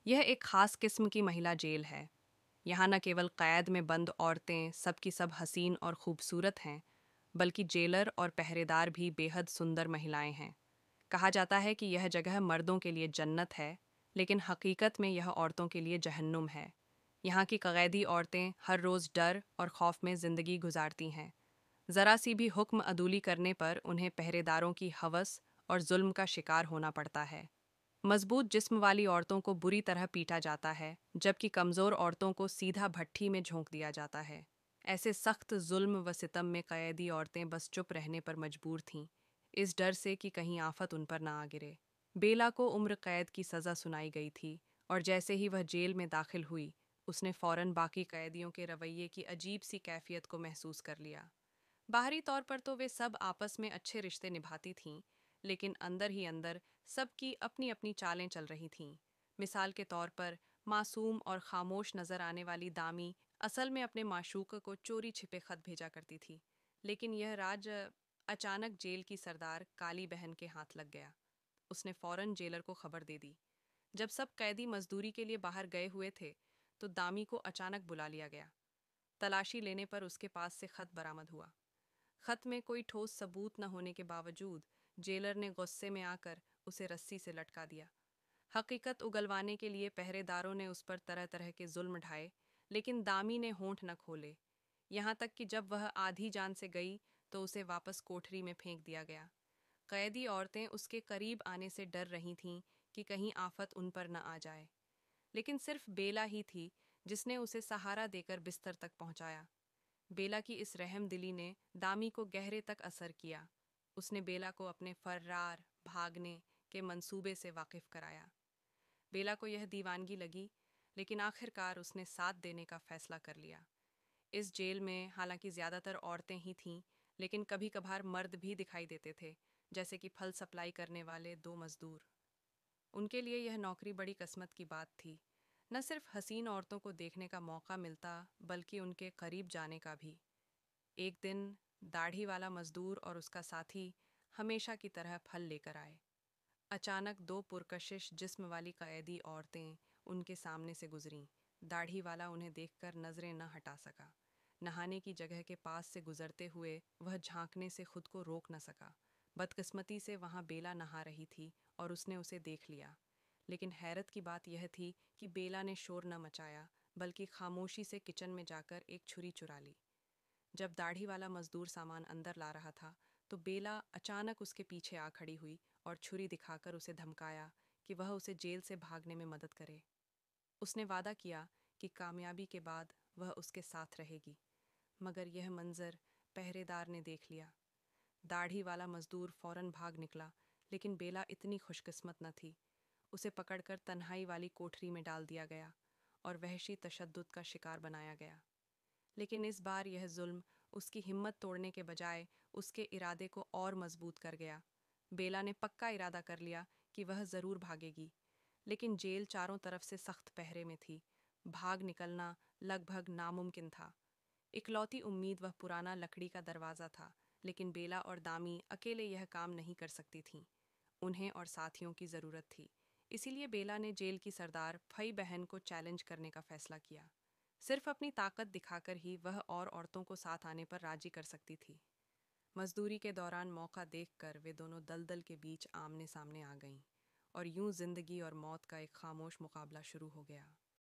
यह एक खास किस्म की महिला जेल है। यहाँ न केवल कैद में बंद औरतें सबकी सब हसीन और खूबसूरत हैं, बल्कि जेलर और पहरेदार भी बेहद सुंदर महिलाएं हैं। कहा जाता है कि यह जगह मर्दों के लिए जन्नत है, लेकिन हकीकत में यह औरतों के लिए जहन्नुम है। यहाँ की कैदी औरतें हर रोज़ डर और खौफ में ज़िंदगी गुजारती हैं। ज़रा सी भी हुक्म अदूली करने पर उन्हें पहरेदारों की हवस और जुल्म का शिकार होना पड़ता है। मजबूत जिस्म वाली औरतों को बुरी तरह पीटा जाता है, जबकि कमज़ोर औरतों को सीधा भट्ठी में झोंक दिया जाता है। ऐसे सख्त जुल्म व सितम में कैदी औरतें बस चुप रहने पर मजबूर थीं, इस डर से कि कहीं आफत उन पर ना आ गिरे। बेला को उम्र कैद की सज़ा सुनाई गई थी, और जैसे ही वह जेल में दाखिल हुई, उसने फ़ौरन बाकी कैदियों के रवैये की अजीब सी कैफियत को महसूस कर लिया। बाहरी तौर पर तो वे सब आपस में अच्छे रिश्ते निभाती थीं, लेकिन अंदर ही अंदर सबकी अपनी अपनी चालें चल रही थीं। मिसाल के तौर पर मासूम और खामोश नजर आने वाली दामी असल में अपने माशूक को चोरी छिपे खत भेजा करती थी, लेकिन यह राज अचानक जेल की सरदार काली बहन के हाथ लग गया। उसने फौरन जेलर को खबर दे दी। जब सब कैदी मजदूरी के लिए बाहर गए हुए थे, तो दामी को अचानक बुला लिया गया। तलाशी लेने पर उसके पास से खत बरामद हुआ। खत में कोई ठोस सबूत न होने के बावजूद जेलर ने गुस्से में आकर उसे रस्सी से लटका दिया। हकीकत उगलवाने के लिए पहरेदारों ने उस पर तरह तरह के जुल्म ढाए, लेकिन दामी ने होंठ न खोले। यहाँ तक कि जब वह आधी जान से गई, तो उसे वापस कोठरी में फेंक दिया गया। कैदी औरतें उसके करीब आने से डर रही थीं कि कहीं आफत उन पर न आ जाए, लेकिन सिर्फ बेला ही थी जिसने उसे सहारा देकर बिस्तर तक पहुंचाया। बेला की इस रहम दिली ने दामी को गहरे तक असर किया। उसने बेला को अपने फर्रार भागने के मंसूबे से वाकिफ कराया। बेला को यह दीवानगी लगी, लेकिन आखिरकार उसने साथ देने का फैसला कर लिया। इस जेल में हालांकि ज़्यादातर औरतें ही थीं, लेकिन कभी कभार मर्द भी दिखाई देते थे, जैसे कि फल सप्लाई करने वाले दो मजदूर। उनके लिए यह नौकरी बड़ी किस्मत की बात थी। न सिर्फ हसीन औरतों को देखने का मौका मिलता, बल्कि उनके करीब जाने का भी। एक दिन दाढ़ी वाला मजदूर और उसका साथी हमेशा की तरह फल लेकर आए। अचानक दो पुरकशिश जिस्म वाली कैदी औरतें उनके सामने से गुजरीं। दाढ़ी वाला उन्हें देखकर नजरें न हटा सका। नहाने की जगह के पास से गुजरते हुए वह झांकने से खुद को रोक न सका। बदकिस्मती से वहां बेला नहा रही थी और उसने उसे देख लिया। लेकिन हैरत की बात यह थी कि बेला ने शोर न मचाया, बल्कि खामोशी से किचन में जाकर एक छुरी चुरा ली। जब दाढ़ी वाला मजदूर सामान अंदर ला रहा था, तो बेला अचानक उसके पीछे आ खड़ी हुई और छुरी दिखाकर उसे धमकाया कि वह उसे जेल से भागने में मदद करे। उसने वादा किया कि कामयाबी के बाद वह उसके साथ रहेगी। मगर यह मंजर पहरेदार ने देख लिया। दाढ़ी वाला मजदूर फौरन भाग निकला, लेकिन बेला इतनी खुशकिस्मत न थी। उसे पकड़कर तन्हाई वाली कोठरी में डाल दिया गया और वहशी तशद्दुद का शिकार बनाया गया। लेकिन इस बार यह जुल्म उसकी हिम्मत तोड़ने के बजाय उसके इरादे को और मजबूत कर गया। बेला ने पक्का इरादा कर लिया कि वह ज़रूर भागेगी, लेकिन जेल चारों तरफ से सख्त पहरे में थी। भाग निकलना लगभग नामुमकिन था। इकलौती उम्मीद वह पुराना लकड़ी का दरवाज़ा था, लेकिन बेला और दामी अकेले यह काम नहीं कर सकती थीं। उन्हें और साथियों की ज़रूरत थी। इसीलिए बेला ने जेल की सरदार फई बहन को चैलेंज करने का फैसला किया। सिर्फ अपनी ताकत दिखाकर ही वह और औरतों को साथ आने पर राजी कर सकती थी। मजदूरी के दौरान मौका देखकर वे दोनों दलदल के बीच आमने सामने आ गईं, और यूं जिंदगी और मौत का एक खामोश मुकाबला शुरू हो गया।